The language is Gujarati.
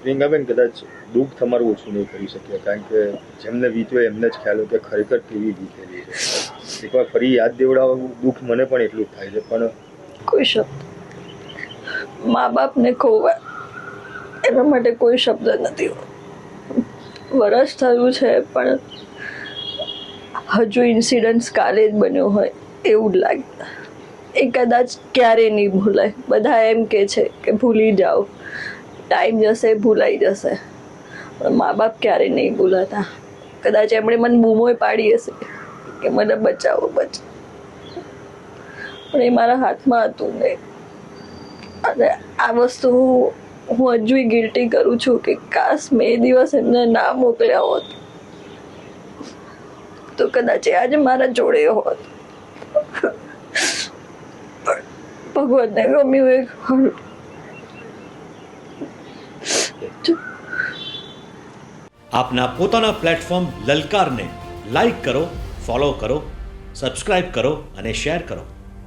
પ્રિયંકાબેન, કદાચ દુઃખ તમારું ઓછું નહીં કરી શક્યા, કારણ કે જેમને વીત્યો એમને જ ખ્યાલ હોય કે ખરેખર કેવી વીતેલી છે. એકવાર ફરી યાદ દેવડાવવું દુઃખ મને પણ એટલું જ થાય છે. પણ કોઈ શબ્દ મા બાપને ખોવા એના માટે કોઈ શબ્દ નથી. વરસ થયું છે પણ હજુ ઇન્સિડન્ટ્સ કાલે જ બન્યો હોય એવું જ લાગે. એ કદાચ ક્યારે નહીં ભૂલાય. બધા એમ કે છે કે ભૂલી જાઓ, ટાઈમ જશે ભૂલાઈ જશે, પણ મા બાપ ક્યારે નહીં ભૂલાતા. કદાચ એમણે મને બૂમોય પાડી હશે કે મને બચાવો બચાવો, પણ એ મારા હાથમાં હતું નહીં. અને આ વસ્તુ હું હજુ ગિલ્ટી કરું છું કે કાશ મેં એ દિવસ એમને ના મોકલ્યા હોત તો કદાચ એ આજે મારા જોડે હોત. ભગવાનને ગમ્યું એ ખરું. આપના પોતાના પ્લેટફોર્મ લલકારને લાઈક કરો, ફોલો કરો, સબસ્ક્રાઇબ કરો અને શેર કરો.